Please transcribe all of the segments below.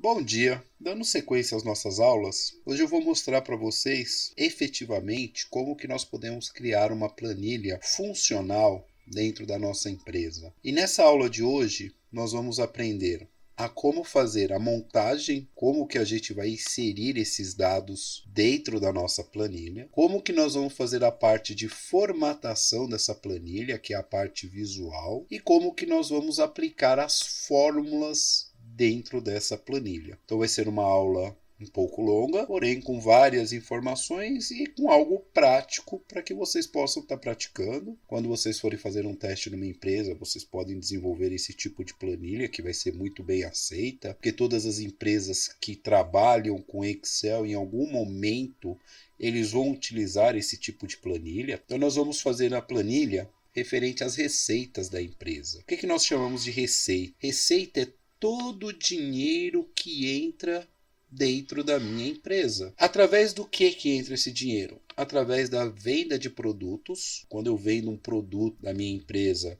Bom dia! Dando sequência às nossas aulas, hoje eu vou mostrar para vocês efetivamente como que nós podemos criar uma planilha funcional dentro da nossa empresa. E nessa aula de hoje, nós vamos aprender a como fazer a montagem, como que a gente vai inserir esses dados dentro da nossa planilha, como que nós vamos fazer a parte de formatação dessa planilha, que é a parte visual, e como que nós vamos aplicar as fórmulas dentro dessa planilha. Então vai ser uma aula um pouco longa, porém com várias informações e com algo prático para que vocês possam estar praticando. Quando vocês forem fazer um teste numa empresa, vocês podem desenvolver esse tipo de planilha que vai ser muito bem aceita, porque todas as empresas que trabalham com Excel em algum momento eles vão utilizar esse tipo de planilha. Então nós vamos fazer a planilha referente às receitas da empresa. O que nós chamamos de receita? Receita é todo o dinheiro que entra dentro da minha empresa. Através do que entra esse dinheiro? Através da venda de produtos. Quando eu vendo um produto da minha empresa,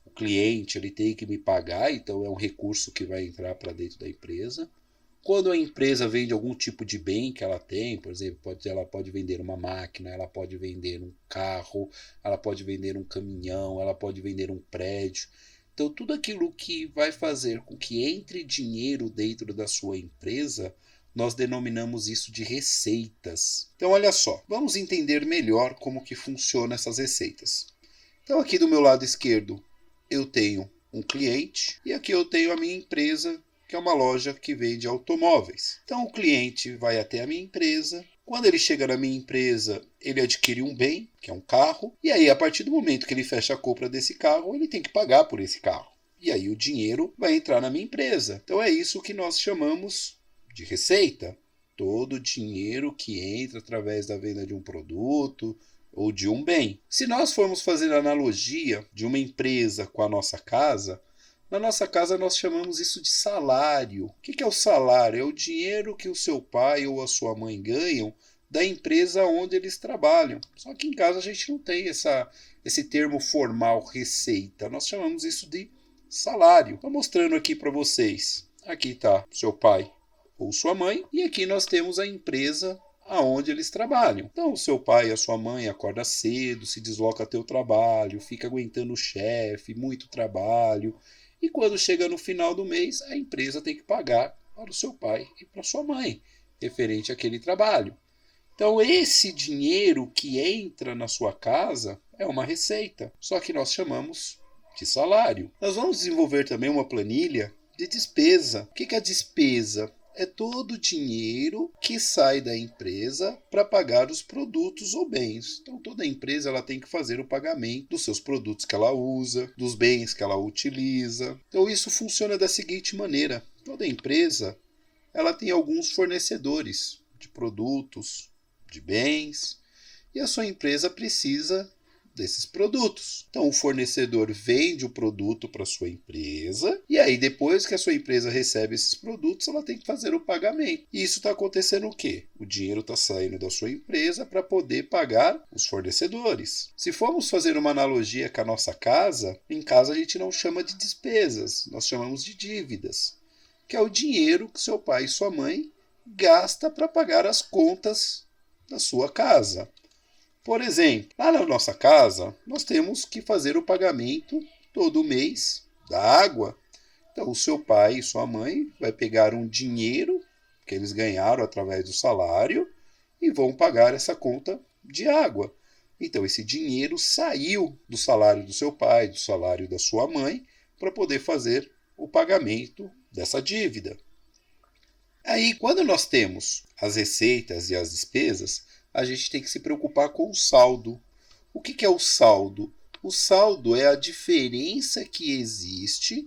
o cliente ele tem que me pagar, então é um recurso que vai entrar para dentro da empresa. Quando a empresa vende algum tipo de bem que ela tem, por exemplo, ela pode vender uma máquina, ela pode vender um carro, ela pode vender um caminhão, ela pode vender um prédio. Então, tudo aquilo que vai fazer com que entre dinheiro dentro da sua empresa, nós denominamos isso de receitas. Então, olha só, vamos entender melhor como que funcionam essas receitas. Então, aqui do meu lado esquerdo, eu tenho um cliente e aqui eu tenho a minha empresa, que é uma loja que vende automóveis. Então, o cliente vai até a minha empresa. Quando ele chega na minha empresa, ele adquire um bem, que é um carro, e aí a partir do momento que ele fecha a compra desse carro, ele tem que pagar por esse carro. E aí o dinheiro vai entrar na minha empresa. Então é isso que nós chamamos de receita. Todo o dinheiro que entra através da venda de um produto ou de um bem. Se nós formos fazer a analogia de uma empresa com a nossa casa, na nossa casa nós chamamos isso de salário. O que é o salário? É o dinheiro que o seu pai ou a sua mãe ganham da empresa onde eles trabalham. Só que em casa a gente não tem esse termo formal, receita. Nós chamamos isso de salário. Estou mostrando aqui para vocês. Aqui está seu pai ou sua mãe e aqui nós temos a empresa aonde eles trabalham. Então, o seu pai e a sua mãe acorda cedo, se desloca até o trabalho, fica aguentando o chefe, muito trabalho. E quando chega no final do mês, a empresa tem que pagar para o seu pai e para a sua mãe, referente àquele trabalho. Então, esse dinheiro que entra na sua casa é uma receita, só que nós chamamos de salário. Nós vamos desenvolver também uma planilha de despesa. O que é a despesa? É todo o dinheiro que sai da empresa para pagar os produtos ou bens. Então, toda empresa ela tem que fazer o pagamento dos seus produtos que ela usa, dos bens que ela utiliza. Então, isso funciona da seguinte maneira. Toda empresa ela tem alguns fornecedores de produtos, de bens, e a sua empresa precisa desses produtos. Então, o fornecedor vende o produto para a sua empresa e aí depois que a sua empresa recebe esses produtos, ela tem que fazer o pagamento. E isso está acontecendo o quê? O dinheiro está saindo da sua empresa para poder pagar os fornecedores. Se formos fazer uma analogia com a nossa casa, em casa a gente não chama de despesas, nós chamamos de dívidas, que é o dinheiro que seu pai e sua mãe gasta para pagar as contas da sua casa. Por exemplo, lá na nossa casa, nós temos que fazer o pagamento todo mês da água. Então, o seu pai e sua mãe vai pegar um dinheiro que eles ganharam através do salário e vão pagar essa conta de água. Então, esse dinheiro saiu do salário do seu pai, do salário da sua mãe, para poder fazer o pagamento dessa dívida. Aí, quando nós temos as receitas e as despesas, a gente tem que se preocupar com o saldo. O que é o saldo? O saldo é a diferença que existe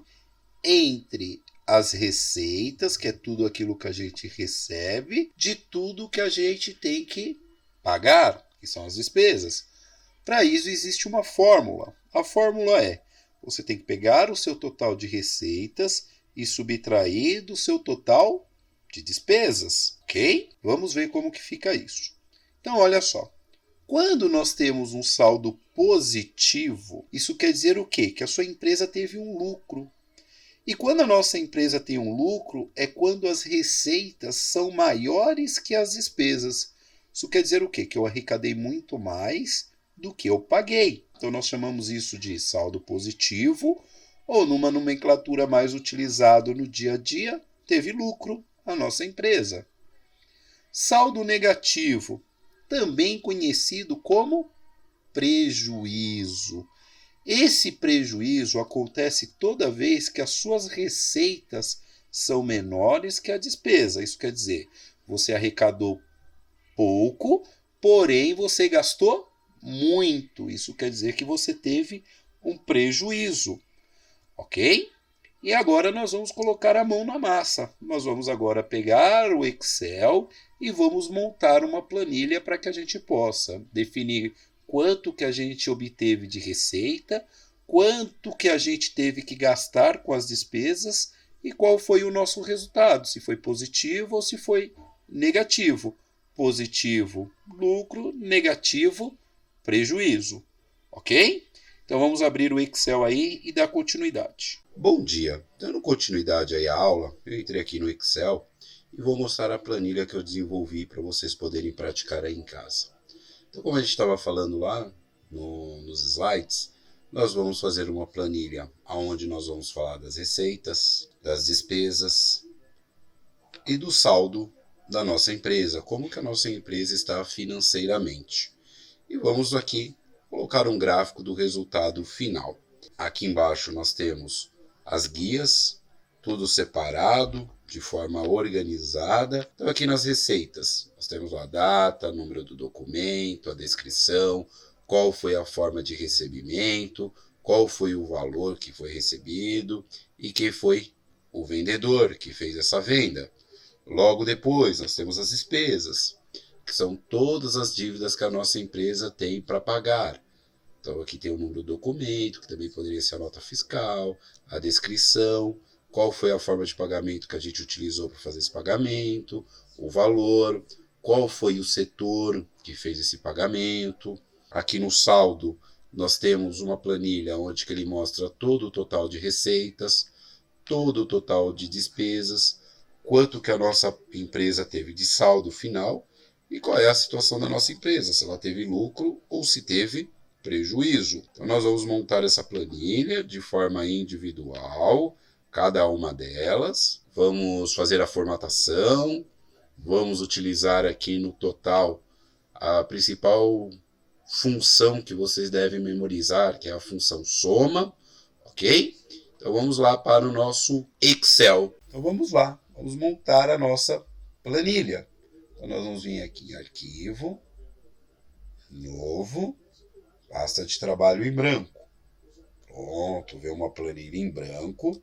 entre as receitas, que é tudo aquilo que a gente recebe, de tudo que a gente tem que pagar, que são as despesas. Para isso existe uma fórmula. A fórmula é: você tem que pegar o seu total de receitas e subtrair do seu total de despesas, ok? Vamos ver como que fica isso. Então, olha só. Quando nós temos um saldo positivo, isso quer dizer o quê? Que a sua empresa teve um lucro. E quando a nossa empresa tem um lucro, é quando as receitas são maiores que as despesas. Isso quer dizer o quê? Que eu arrecadei muito mais do que eu paguei. Então nós chamamos isso de saldo positivo, ou numa nomenclatura mais utilizada no dia a dia, teve lucro a nossa empresa. Saldo negativo, também conhecido como prejuízo. Esse prejuízo acontece toda vez que as suas receitas são menores que a despesa. Isso quer dizer, você arrecadou pouco, porém você gastou muito. Isso quer dizer que você teve um prejuízo, ok? E agora nós vamos colocar a mão na massa. Nós vamos agora pegar o Excel e vamos montar uma planilha para que a gente possa definir quanto que a gente obteve de receita, quanto que a gente teve que gastar com as despesas e qual foi o nosso resultado, se foi positivo ou se foi negativo. Positivo, lucro; negativo, prejuízo. Ok? Então vamos abrir o Excel aí e dar continuidade. Bom dia! Dando continuidade aí à aula, eu entrei aqui no Excel e vou mostrar a planilha que eu desenvolvi para vocês poderem praticar aí em casa. Então, como a gente estava falando lá nos slides, nós vamos fazer uma planilha onde nós vamos falar das receitas, das despesas e do saldo da nossa empresa, como que a nossa empresa está financeiramente. E vamos aqui colocar um gráfico do resultado final. Aqui embaixo nós temos as guias, tudo separado, de forma organizada. Então aqui nas receitas, nós temos a data, número do documento, a descrição, qual foi a forma de recebimento, qual foi o valor que foi recebido e quem foi o vendedor que fez essa venda. Logo depois, nós temos as despesas, que são todas as dívidas que a nossa empresa tem para pagar. Então aqui tem o número do documento, que também poderia ser a nota fiscal, a descrição, qual foi a forma de pagamento que a gente utilizou para fazer esse pagamento, o valor, qual foi o setor que fez esse pagamento. Aqui no saldo nós temos uma planilha onde que ele mostra todo o total de receitas, todo o total de despesas, quanto que a nossa empresa teve de saldo final e qual é a situação da nossa empresa, se ela teve lucro ou se teve prejuízo. Então nós vamos montar essa planilha de forma individual, cada uma delas. Vamos fazer a formatação, vamos utilizar aqui no total a principal função que vocês devem memorizar, que é a função soma, ok? Então vamos lá para o nosso Excel. Então vamos lá, vamos montar a nossa planilha. Então nós vamos vir aqui em arquivo, novo, pasta de trabalho em branco. Pronto, veio uma planilha em branco.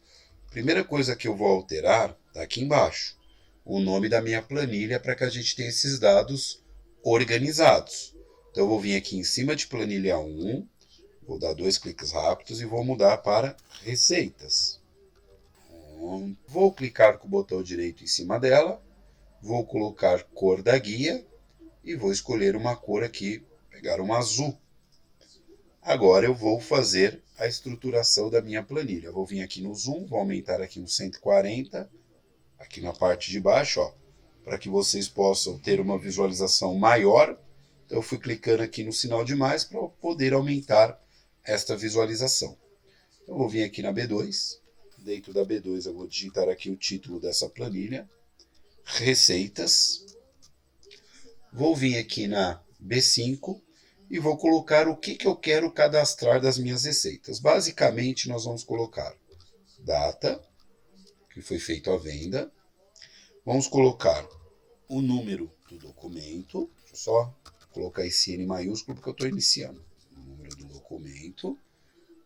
Primeira coisa que eu vou alterar está aqui embaixo. O nome da minha planilha para que a gente tenha esses dados organizados. Então eu vou vir aqui em cima de planilha 1, vou dar 2 cliques rápidos e vou mudar para receitas. Vou clicar com o botão direito em cima dela, vou colocar cor da guia e vou escolher uma cor aqui, pegar um azul. Agora eu vou fazer a estruturação da minha planilha. Vou vir aqui no zoom, vou aumentar aqui uns 140, aqui na parte de baixo, para que vocês possam ter uma visualização maior. Então eu fui clicando aqui no sinal de mais para poder aumentar esta visualização. Então eu vou vir aqui na B2, dentro da B2 eu vou digitar aqui o título dessa planilha, receitas. Vou vir aqui na B5, e vou colocar o que eu quero cadastrar das minhas receitas. Basicamente, nós vamos colocar data, que foi feita a venda. Vamos colocar o número do documento. Deixa eu só colocar esse N maiúsculo, porque eu estou iniciando. O número do documento.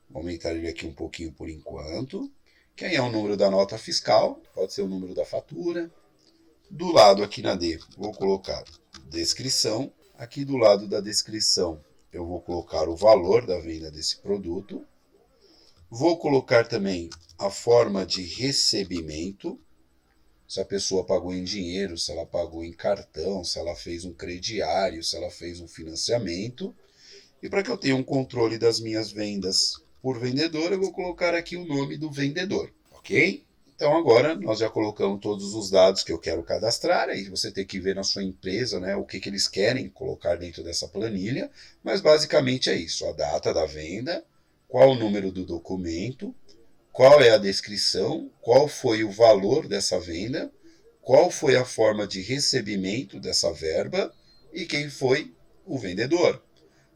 Vou aumentar ele aqui um pouquinho por enquanto. Quem é o número da nota fiscal? Pode ser o número da fatura. Do lado aqui na D, vou colocar descrição. Aqui do lado da descrição, eu vou colocar o valor da venda desse produto. Vou colocar também a forma de recebimento. Se a pessoa pagou em dinheiro, se ela pagou em cartão, se ela fez um crediário, se ela fez um financiamento. E para que eu tenha um controle das minhas vendas por vendedor, eu vou colocar aqui o nome do vendedor. ok? Então agora nós já colocamos todos os dados que eu quero cadastrar, aí você tem que ver na sua empresa, né, o que eles querem colocar dentro dessa planilha, mas basicamente é isso, a data da venda, qual o número do documento, qual é a descrição, qual foi o valor dessa venda, qual foi a forma de recebimento dessa verba e quem foi o vendedor.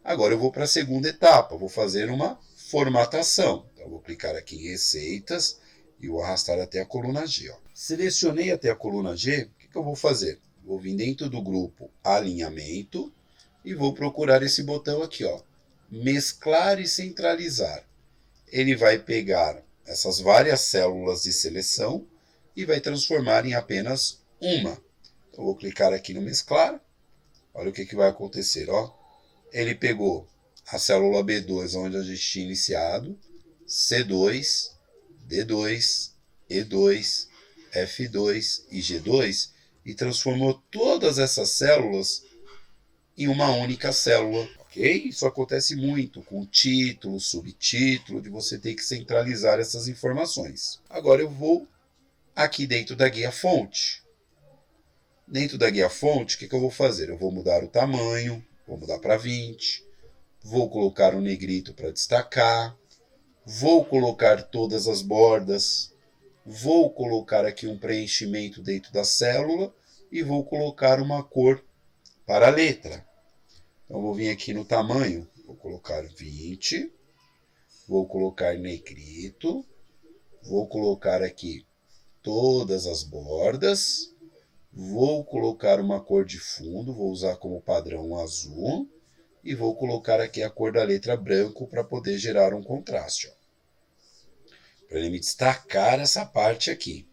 Agora eu vou para a segunda etapa, vou fazer uma formatação. Então eu vou clicar aqui em receitas e vou arrastar até a coluna G. Ó. Selecionei até a coluna G, o que eu vou fazer? Vou vir dentro do grupo alinhamento e vou procurar esse botão aqui, ó, mesclar e centralizar. Ele vai pegar essas várias células de seleção e vai transformar em apenas uma. Então, eu vou clicar aqui no mesclar. Olha o que vai acontecer. Ó. Ele pegou a célula B2, onde a gente tinha iniciado, C2, D2, E2, F2 e G2 e transformou todas essas células em uma única célula. Ok? Isso acontece muito com título, subtítulo, de você ter que centralizar essas informações. Agora eu vou aqui dentro da guia fonte. Dentro da guia fonte, o que eu vou fazer? Eu vou mudar o tamanho, vou mudar para 20, vou colocar um negrito para destacar, vou colocar todas as bordas, vou colocar aqui um preenchimento dentro da célula e vou colocar uma cor para a letra. Então, vou vir aqui no tamanho, vou colocar 20, vou colocar negrito, vou colocar aqui todas as bordas, vou colocar uma cor de fundo, vou usar como padrão azul, e vou colocar aqui a cor da letra branco para poder gerar um contraste. Para ele me destacar essa parte aqui.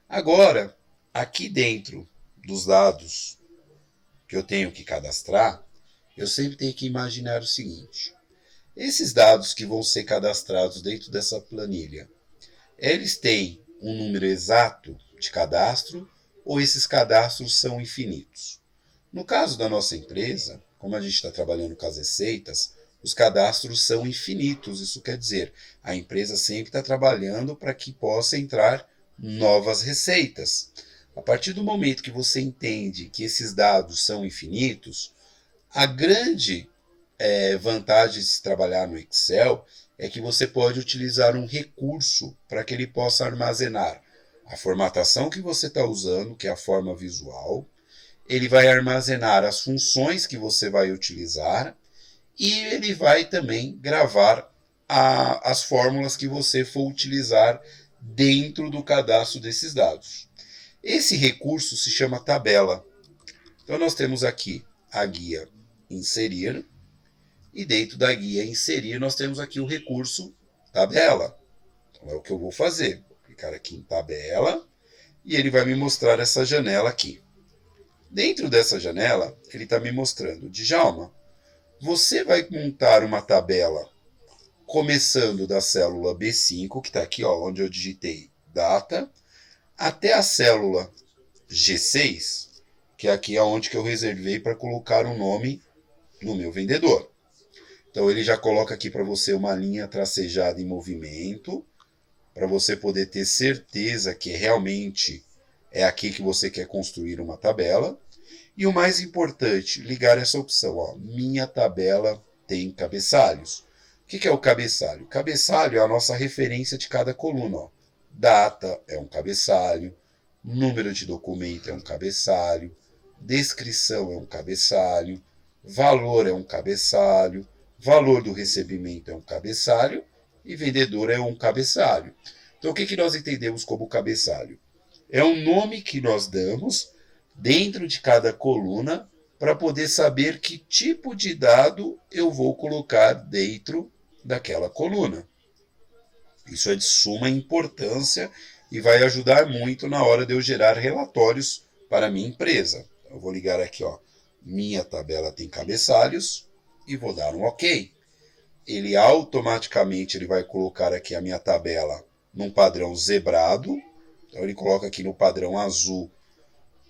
Agora, aqui dentro dos dados que eu tenho que cadastrar, eu sempre tenho que imaginar o seguinte. Esses dados que vão ser cadastrados dentro dessa planilha, eles têm um número exato de cadastro ou esses cadastros são infinitos? No caso da nossa empresa, como a gente está trabalhando com as receitas, os cadastros são infinitos. Isso quer dizer, a empresa sempre está trabalhando para que possa entrar novas receitas. A partir do momento que você entende que esses dados são infinitos, a grande vantagem de se trabalhar no Excel é que você pode utilizar um recurso para que ele possa armazenar a formatação que você está usando, que é a forma visual. Ele vai armazenar as funções que você vai utilizar e ele vai também gravar as fórmulas que você for utilizar dentro do cadastro desses dados. Esse recurso se chama tabela. Então nós temos aqui a guia inserir e dentro da guia inserir nós temos aqui o recurso tabela. Então é o que eu vou fazer. Vou clicar aqui em tabela e ele vai me mostrar essa janela aqui. Dentro dessa janela, ele está me mostrando, Djalma, você vai montar uma tabela começando da célula B5, que está aqui, ó, onde eu digitei data, até a célula G6, que é aqui onde que eu reservei para colocar o nome no meu vendedor. Então ele já coloca aqui para você uma linha tracejada em movimento, para você poder ter certeza que realmente é aqui que você quer construir uma tabela. E o mais importante, ligar essa opção. Ó, minha tabela tem cabeçalhos. O que é o cabeçalho? Cabeçalho é a nossa referência de cada coluna. Ó. Data é um cabeçalho, número de documento é um cabeçalho, descrição é um cabeçalho, valor é um cabeçalho, valor do recebimento é um cabeçalho e vendedor é um cabeçalho. Então, o que nós entendemos como cabeçalho? É um nome que nós damos dentro de cada coluna para poder saber que tipo de dado eu vou colocar dentro daquela coluna. Isso é de suma importância e vai ajudar muito na hora de eu gerar relatórios para a minha empresa. Eu vou ligar aqui, ó, minha tabela tem cabeçalhos e vou dar um OK. Ele automaticamente vai colocar aqui a minha tabela num padrão zebrado. Então ele coloca aqui no padrão azul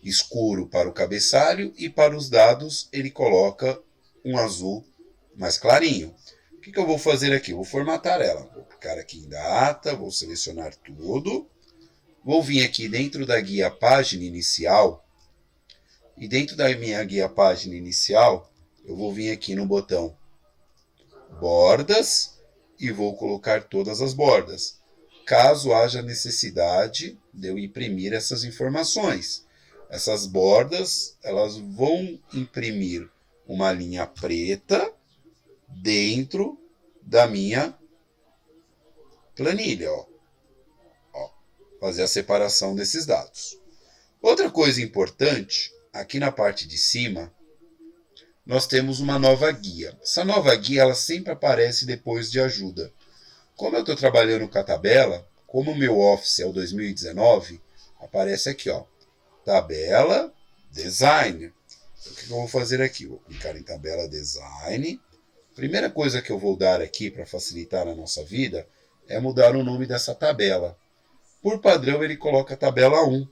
escuro para o cabeçalho e para os dados ele coloca um azul mais clarinho. O que eu vou fazer aqui? Eu vou formatar ela. Vou clicar aqui em data, vou selecionar tudo. Vou vir aqui dentro da guia página inicial. E dentro da minha guia página inicial, eu vou vir aqui no botão bordas e vou colocar todas as bordas, caso haja necessidade de eu imprimir essas informações. Essas bordas, elas vão imprimir uma linha preta dentro da minha planilha, fazer a separação desses dados. Outra coisa importante, aqui na parte de cima, nós temos uma nova guia. Essa nova guia ela sempre aparece depois de ajuda. Como eu estou trabalhando com a tabela, como o meu Office é o 2019, aparece aqui, tabela design. Então, o que eu vou fazer aqui? Vou clicar em tabela design. Primeira coisa que eu vou dar aqui para facilitar a nossa vida é mudar o nome dessa tabela. Por padrão ele coloca tabela 1.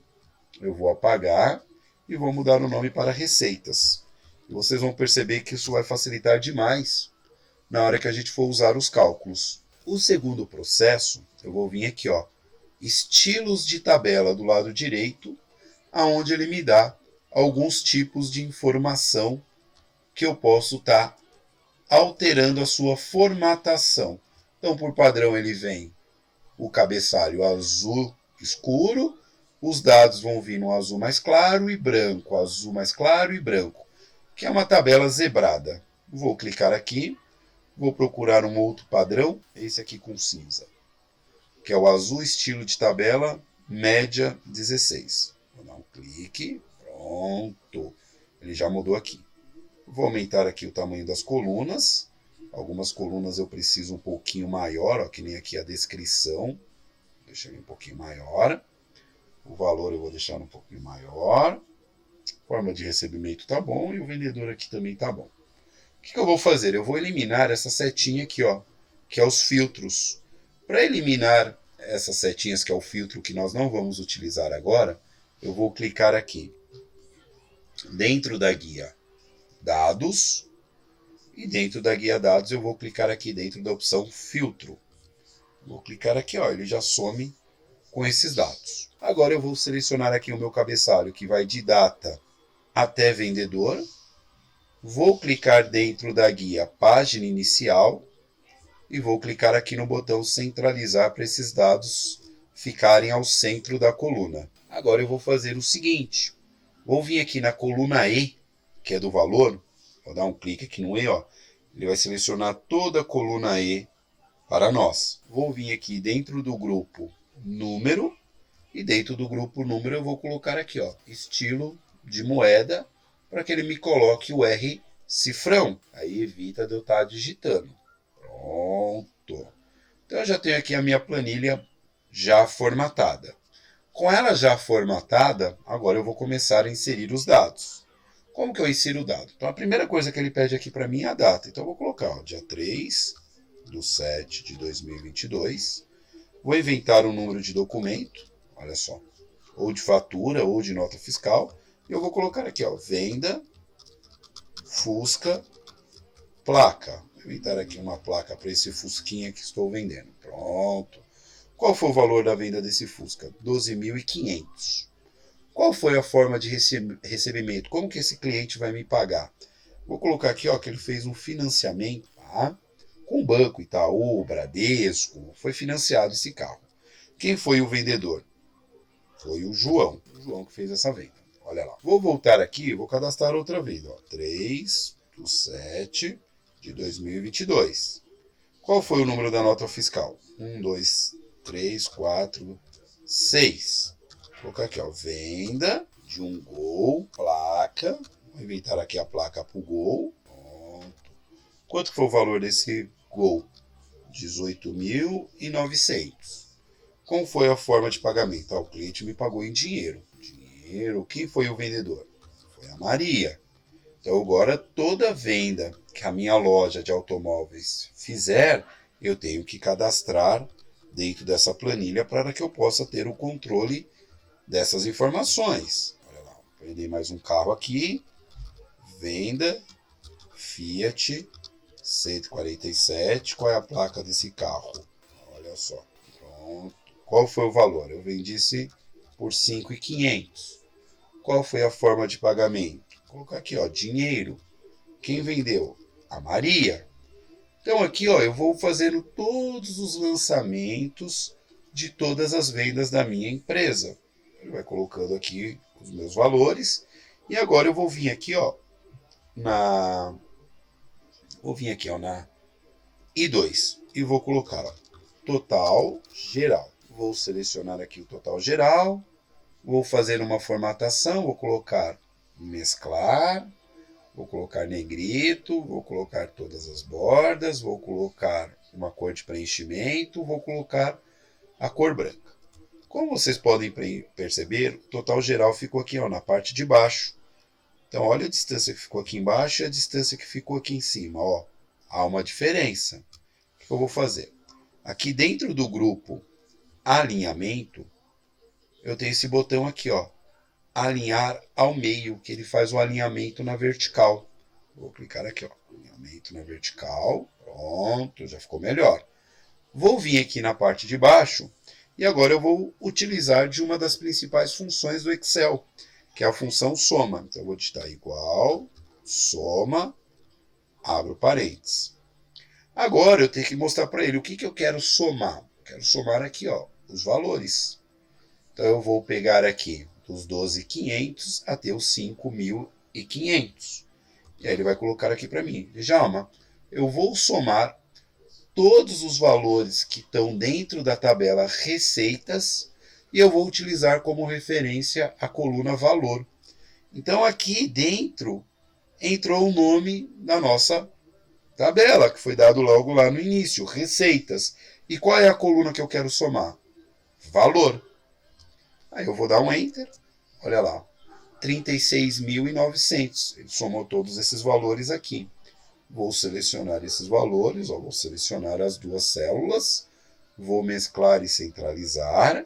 Eu vou apagar e vou mudar o nome para receitas. E vocês vão perceber que isso vai facilitar demais na hora que a gente for usar os cálculos. O segundo processo, eu vou vir aqui, estilos de tabela do lado direito, aonde ele me dá alguns tipos de informação que eu posso estar alterando a sua formatação. Então, por padrão, ele vem o cabeçalho azul escuro, os dados vão vir no azul mais claro e branco, azul mais claro e branco, que é uma tabela zebrada. Vou clicar aqui, vou procurar um outro padrão, esse aqui com cinza, que é o azul estilo de tabela média 16. Vou dar um clique, pronto, ele já mudou aqui. Vou aumentar aqui o tamanho das colunas. Algumas colunas eu preciso um pouquinho maior, que nem aqui a descrição. Deixa ele um pouquinho maior. O valor eu vou deixar um pouquinho maior. Forma de recebimento tá bom e o vendedor aqui também tá bom. O que eu vou fazer? Eu vou eliminar essa setinha aqui, que é os filtros. Para eliminar essas setinhas, que é o filtro que nós não vamos utilizar agora, eu vou clicar aqui dentro da guia dados e dentro da guia dados eu vou clicar aqui dentro da opção filtro. Vou clicar aqui, ele já some com esses dados. Agora eu vou selecionar aqui o meu cabeçalho que vai de data até vendedor. Vou clicar dentro da guia página inicial e vou clicar aqui no botão centralizar para esses dados ficarem ao centro da coluna. Agora eu vou fazer o seguinte, vou vir aqui na coluna E, que é do valor, vou dar um clique aqui no E, ele vai selecionar toda a coluna E para nós. Vou vir aqui dentro do grupo número e dentro do grupo número eu vou colocar aqui, estilo de moeda, para que ele me coloque o R cifrão. Aí evita de eu estar digitando. Pronto. Então eu já tenho aqui a minha planilha já formatada. Com ela já formatada, agora eu vou começar a inserir os dados. Como que eu insiro o dado? Então a primeira coisa que ele pede aqui para mim é a data. Então eu vou colocar dia 3/7/2022. Vou inventar um número de documento, olha só, ou de fatura ou de nota fiscal. E eu vou colocar aqui, venda, Fusca, placa. Vou inventar aqui uma placa para esse Fusquinha que estou vendendo. Pronto. Qual foi o valor da venda desse Fusca? 12.500. Qual foi a forma de recebimento? Como que esse cliente vai me pagar? Vou colocar aqui que ele fez um financiamento, com o Banco Itaú, Bradesco, foi financiado esse carro. Quem foi o vendedor? Foi o João. O João que fez essa venda. Olha lá. Vou voltar aqui, vou cadastrar outra vez. 3/7/2022. Qual foi o número da nota fiscal? 1, 2, 3, 4, 6. Vou colocar aqui, venda de um Gol, placa. Vou inventar aqui a placa para o Gol. Pronto. Quanto foi o valor desse Gol? 18.900. Como foi a forma de pagamento? O cliente me pagou em dinheiro. Quem foi o vendedor? Foi a Maria. Então agora toda venda que a minha loja de automóveis fizer, eu tenho que cadastrar dentro dessa planilha para que eu possa ter o controle dessas informações. Olha lá, prendei mais um carro aqui. Venda Fiat 147. Qual é a placa desse carro? Olha só. Pronto. Qual foi o valor? Eu vendi esse por 5.500. Qual foi a forma de pagamento? Vou colocar aqui, ó, dinheiro. Quem vendeu? A Maria. Então aqui, ó, eu vou fazendo todos os lançamentos de todas as vendas da minha empresa. Ele vai colocando aqui os meus valores. E agora eu vou vir aqui, ó, na I2 e vou colocar, ó, total geral. Vou selecionar aqui o total geral. Vou fazer uma formatação, vou colocar mesclar, vou colocar negrito, vou colocar todas as bordas, vou colocar uma cor de preenchimento, vou colocar a cor branca. Como vocês podem perceber, o total geral ficou aqui, ó, na parte de baixo. Então, olha a distância que ficou aqui embaixo e a distância que ficou aqui em cima. Ó. Há uma diferença. O que eu vou fazer? Aqui dentro do grupo alinhamento, eu tenho esse botão aqui, ó, alinhar ao meio, que ele faz o alinhamento na vertical. Vou clicar aqui, ó, alinhamento na vertical. Pronto, já ficou melhor. Vou vir aqui na parte de baixo e agora eu vou utilizar de uma das principais funções do Excel, que é a função soma. Então, eu vou digitar igual, soma, abro parênteses. Agora, eu tenho que mostrar para ele o que eu quero somar. Eu quero somar aqui, ó, os valores. Então, eu vou pegar aqui dos 12.500 até os 5.500. E aí, ele vai colocar aqui para mim. Djalma, eu vou somar todos os valores que estão dentro da tabela receitas e eu vou utilizar como referência a coluna valor. Então, aqui dentro entrou o nome da nossa tabela, que foi dado logo lá no início, receitas. E qual é a coluna que eu quero somar? Valor. Aí eu vou dar um Enter, olha lá, 36.900. Ele somou todos esses valores aqui. Vou selecionar esses valores, ó, vou selecionar as duas células, vou mesclar e centralizar,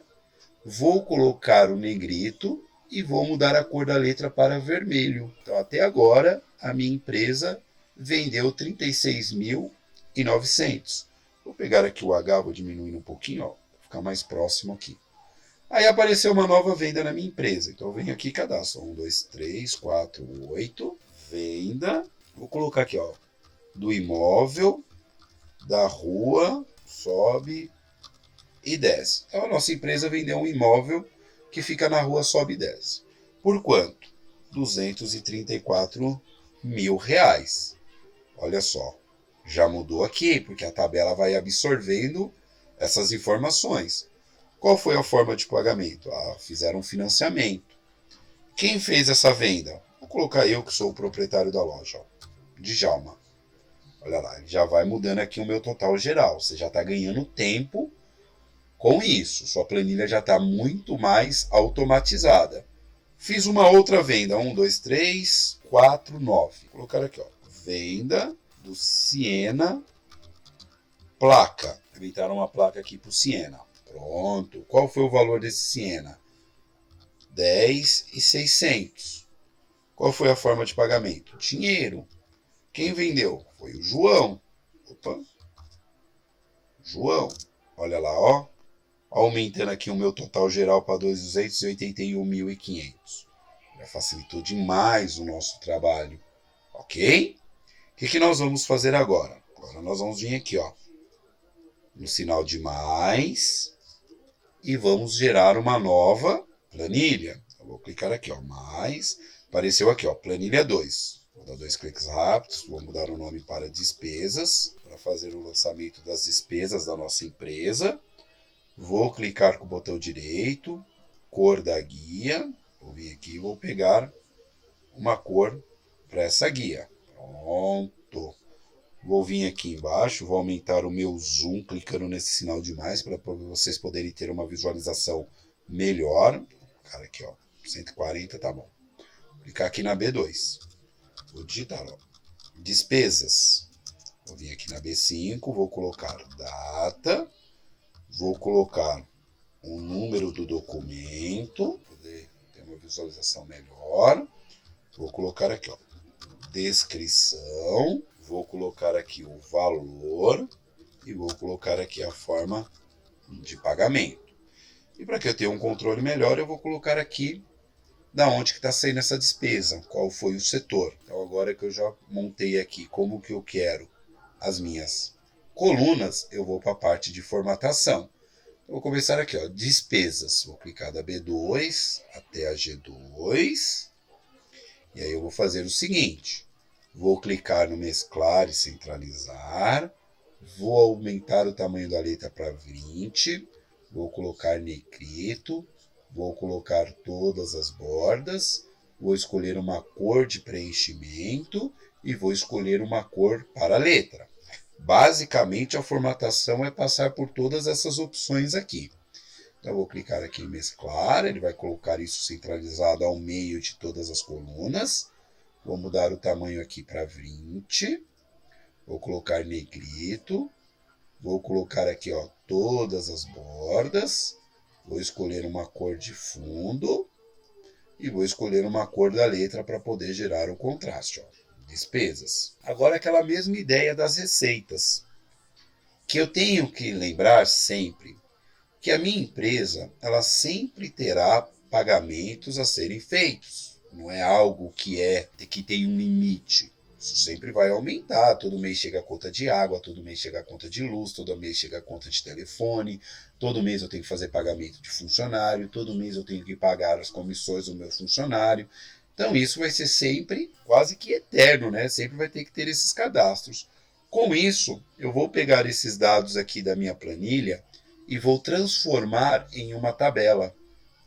vou colocar o negrito e vou mudar a cor da letra para vermelho. Então, até agora, a minha empresa vendeu 36.900. Vou pegar aqui o H, vou diminuir um pouquinho, ó, para ficar mais próximo aqui. Aí apareceu uma nova venda na minha empresa. Então, eu venho aqui e cadastro. 1, 2, 3, 4, 8. Venda. Vou colocar aqui, ó, do imóvel, da rua, sobe e desce. Então, a nossa empresa vendeu um imóvel que fica na rua sobe e desce. Por quanto? R$234.000. Olha só, já mudou aqui, porque a tabela vai absorvendo essas informações. Qual foi a forma de pagamento? Fizeram um financiamento. Quem fez essa venda? Vou colocar eu, que sou o proprietário da loja, ó, Djalma. Olha lá, já vai mudando aqui o meu total geral. Você já está ganhando tempo com isso. Sua planilha já está muito mais automatizada. Fiz uma outra venda. 1, 2, 3, 4, 9. Vou colocar aqui, ó. Venda do Siena placa. Inventaram uma placa aqui para o Siena. Pronto. Qual foi o valor desse Siena? 10.600. Qual foi a forma de pagamento? Dinheiro. Quem vendeu? Foi o João. Opa. João. Olha lá, ó. Aumentando aqui o meu total geral para 281.500. Já facilitou demais o nosso trabalho. Ok? O que nós vamos fazer agora? Agora nós vamos vir aqui, ó, no sinal de mais e vamos gerar uma nova planilha. Eu vou clicar aqui, ó, mais. Apareceu aqui, ó, planilha 2. Vou dar 2 cliques rápidos, vou mudar o nome para despesas, para fazer o lançamento das despesas da nossa empresa. Vou clicar com o botão direito, cor da guia. Vou vir aqui e vou pegar uma cor para essa guia. Pronto. Vou vir aqui embaixo, vou aumentar o meu zoom clicando nesse sinal de mais para vocês poderem ter uma visualização melhor. Cara, aqui, ó, 140 tá bom. Vou clicar aqui na B2. Vou digitar, ó, despesas. Vou vir aqui na B5, vou colocar data, vou colocar o número do documento, para poder ter uma visualização melhor. Vou colocar aqui, ó, descrição, vou colocar aqui o valor e vou colocar aqui a forma de pagamento. E para que eu tenha um controle melhor, eu vou colocar aqui da onde que está saindo essa despesa, qual foi o setor. Então agora que eu já montei aqui como que eu quero as minhas colunas, eu vou para a parte de formatação. Eu vou começar aqui, ó, despesas. Vou clicar da B2 até a G2. E aí eu vou fazer o seguinte. Vou clicar no mesclar e centralizar. Vou aumentar o tamanho da letra para 20. Vou colocar negrito. Vou colocar todas as bordas. Vou escolher uma cor de preenchimento. E vou escolher uma cor para a letra. Basicamente, a formatação é passar por todas essas opções aqui. Então, eu vou clicar aqui em mesclar, ele vai colocar isso centralizado ao meio de todas as colunas. Vou mudar o tamanho aqui para 20. Vou colocar negrito. Vou colocar aqui, ó, todas as bordas. Vou escolher uma cor de fundo. E vou escolher uma cor da letra para poder gerar o contraste, ó. Despesas. Agora aquela mesma ideia das receitas, que eu tenho que lembrar sempre que a minha empresa ela sempre terá pagamentos a serem feitos. Não é algo que tem um limite. Isso sempre vai aumentar. Todo mês chega a conta de água, todo mês chega a conta de luz, todo mês chega a conta de telefone, todo mês eu tenho que fazer pagamento de funcionário, todo mês eu tenho que pagar as comissões do meu funcionário. Então isso vai ser sempre quase que eterno, né? Sempre vai ter que ter esses cadastros. Com isso, eu vou pegar esses dados aqui da minha planilha e vou transformar em uma tabela,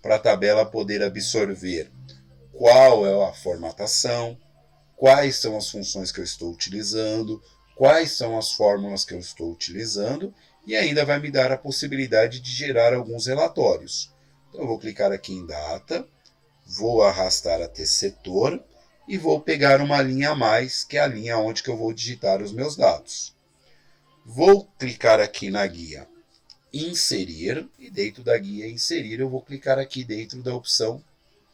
para a tabela poder absorver qual é a formatação, quais são as funções que eu estou utilizando, quais são as fórmulas que eu estou utilizando, e ainda vai me dar a possibilidade de gerar alguns relatórios. Então eu vou clicar aqui em data, vou arrastar até setor e vou pegar uma linha a mais, que é a linha onde que eu vou digitar os meus dados. Vou clicar aqui na guia inserir e dentro da guia inserir eu vou clicar aqui dentro da opção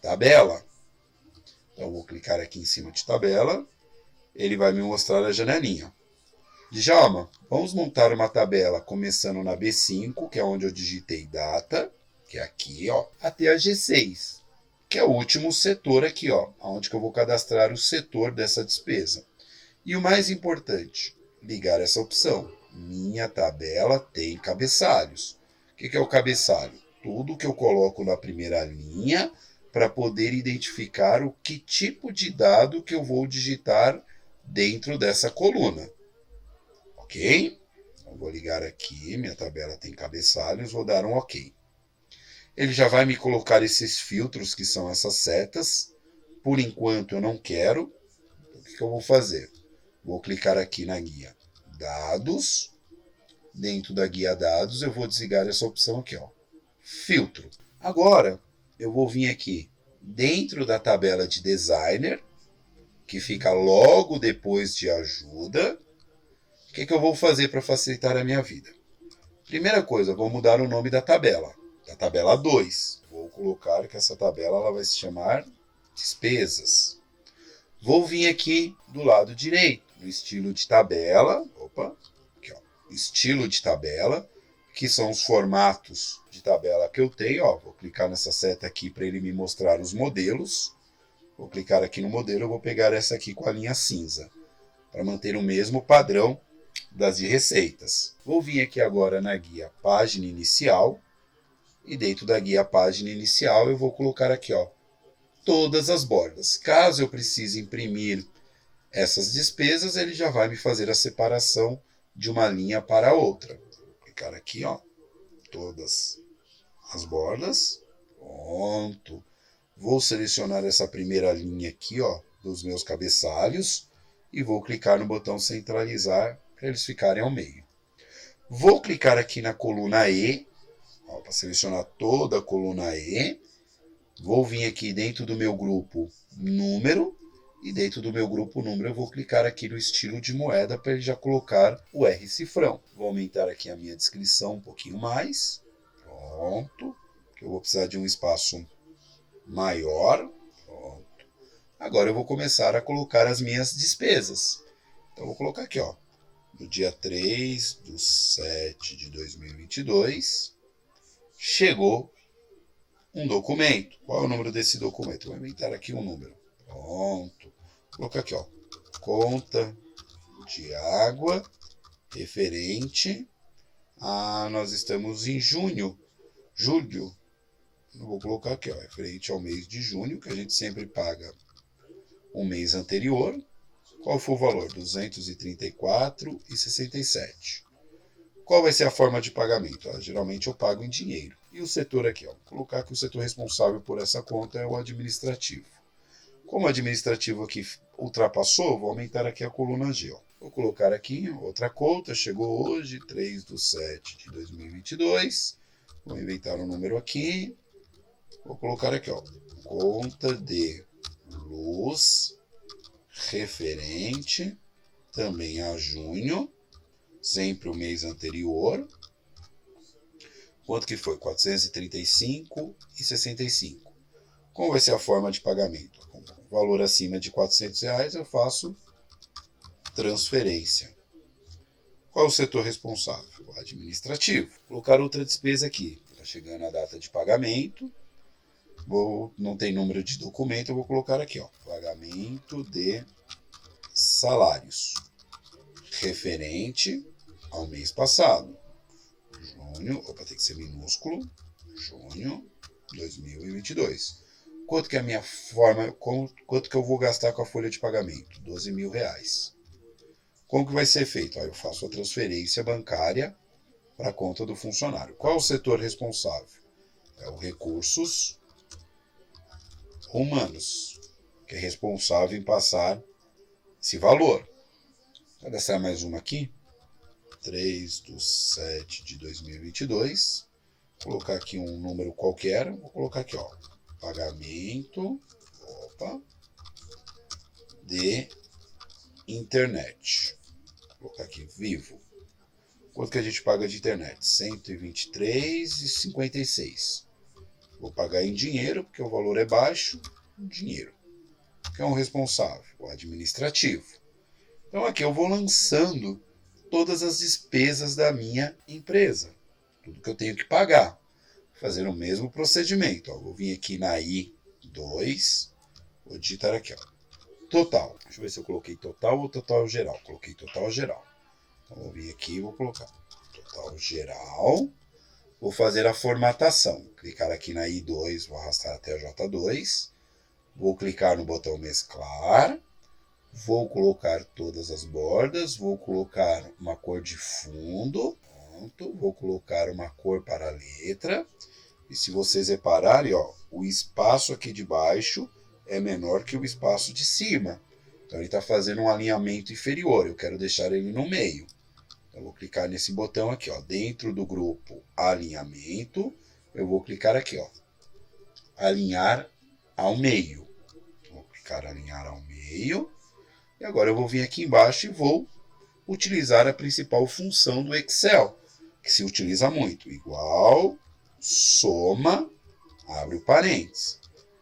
tabela. Então eu vou clicar aqui em cima de tabela, ele vai me mostrar a janelinha. Djalma, vamos montar uma tabela começando na B5, que é onde eu digitei data, que é aqui, ó, até a G6. Que é o último setor aqui, ó, onde que eu vou cadastrar o setor dessa despesa. E o mais importante, ligar essa opção. Minha tabela tem cabeçalhos. O que é o cabeçalho? Tudo que eu coloco na primeira linha para poder identificar o que tipo de dado que eu vou digitar dentro dessa coluna. Ok? Eu vou ligar aqui, minha tabela tem cabeçalhos, vou dar um OK. Ele já vai me colocar esses filtros, que são essas setas. Por enquanto eu não quero. Então, o que eu vou fazer? Vou clicar aqui na guia Dados. Dentro da guia Dados eu vou desligar essa opção aqui, ó, Filtro. Agora eu vou vir aqui dentro da tabela de Designer, que fica logo depois de Ajuda. O que eu vou fazer para facilitar a minha vida? Primeira coisa, vou mudar o nome da tabela 2. Vou colocar que essa tabela ela vai se chamar Despesas. Vou vir aqui do lado direito, no estilo de tabela. Aqui, ó, estilo de tabela, que são os formatos de tabela que eu tenho. Ó, vou clicar nessa seta aqui para ele me mostrar os modelos. Vou clicar aqui no modelo, eu vou pegar essa aqui com a linha cinza, para manter o mesmo padrão das de receitas. Vou vir aqui agora na guia Página Inicial. E dentro da guia Página Inicial eu vou colocar aqui, ó, todas as bordas. Caso eu precise imprimir essas despesas, ele já vai me fazer a separação de uma linha para a outra. Vou clicar aqui, ó, todas as bordas. Pronto. Vou selecionar essa primeira linha aqui, ó, dos meus cabeçalhos e vou clicar no botão centralizar para eles ficarem ao meio. Vou clicar aqui na coluna E, para selecionar toda a coluna E. Vou vir aqui dentro do meu grupo número. E dentro do meu grupo número eu vou clicar aqui no estilo de moeda para ele já colocar o R cifrão. Vou aumentar aqui a minha descrição um pouquinho mais. Pronto. Eu vou precisar de um espaço maior. Pronto. Agora eu vou começar a colocar as minhas despesas. Então, vou colocar aqui, ó, no dia 3/7 de 2022, chegou um documento. Qual é o número desse documento? Vou inventar aqui um número. Pronto. Vou colocar aqui, ó, conta de água referente a... Nós estamos em julho. Eu vou colocar aqui, ó, referente ao mês de junho, que a gente sempre paga um mês anterior. Qual foi o valor? R$ 234,67. Qual vai ser a forma de pagamento? Geralmente eu pago em dinheiro. E o setor aqui, ó, vou colocar que o setor responsável por essa conta é o administrativo. Como o administrativo aqui ultrapassou, vou aumentar aqui a coluna G. Ó. Vou colocar aqui outra conta, chegou hoje, 3/7 de 2022. Vou inventar um número aqui. Vou colocar aqui, ó, conta de luz referente também a junho, sempre o mês anterior. Quanto que foi? R$ 435,65. Qual vai ser a forma de pagamento? Com valor acima de R$ 400, eu faço transferência. Qual é o setor responsável? O administrativo. Vou colocar outra despesa aqui. Está chegando a data de pagamento. Não tem número de documento, eu vou colocar aqui, ó, pagamento de salários referente ao mês passado. Junho, tem que ser minúsculo, junho 2022. Quanto que é a minha forma, quanto que eu vou gastar com a folha de pagamento? R$ 12.000. Como que vai ser feito? Eu faço a transferência bancária para a conta do funcionário. Qual é o setor responsável? É o recursos humanos, que é responsável em passar esse valor. Vou cadastrar mais uma aqui. 3/7 de 2022. Vou colocar aqui um número qualquer. Vou colocar aqui, ó, pagamento de internet. Vou colocar aqui, Vivo. Quanto que a gente paga de internet? R$ 123,56. Vou pagar em dinheiro, porque o valor é baixo. Dinheiro. Quem é o responsável? O administrativo. Então aqui eu vou lançando todas as despesas da minha empresa. Tudo que eu tenho que pagar. Fazendo o mesmo procedimento. Ó, vou vir aqui na I2. Vou digitar aqui, ó, total. Deixa eu ver se eu coloquei total ou total geral. Coloquei total geral. Então vou vir aqui e vou colocar total geral. Vou fazer a formatação. Clicar aqui na I2, vou arrastar até a J2. Vou clicar no botão mesclar. Vou colocar todas as bordas. Vou colocar uma cor de fundo. Pronto. Vou colocar uma cor para a letra. E se vocês repararem, ó, o espaço aqui de baixo é menor que o espaço de cima. Então ele está fazendo um alinhamento inferior. Eu quero deixar ele no meio. Então, vou clicar nesse botão aqui, ó, dentro do grupo alinhamento, eu vou clicar aqui, ó, alinhar ao meio. Vou clicar alinhar ao meio. E agora eu vou vir aqui embaixo e vou utilizar a principal função do Excel, que se utiliza muito. Igual, soma, abre o parênteses.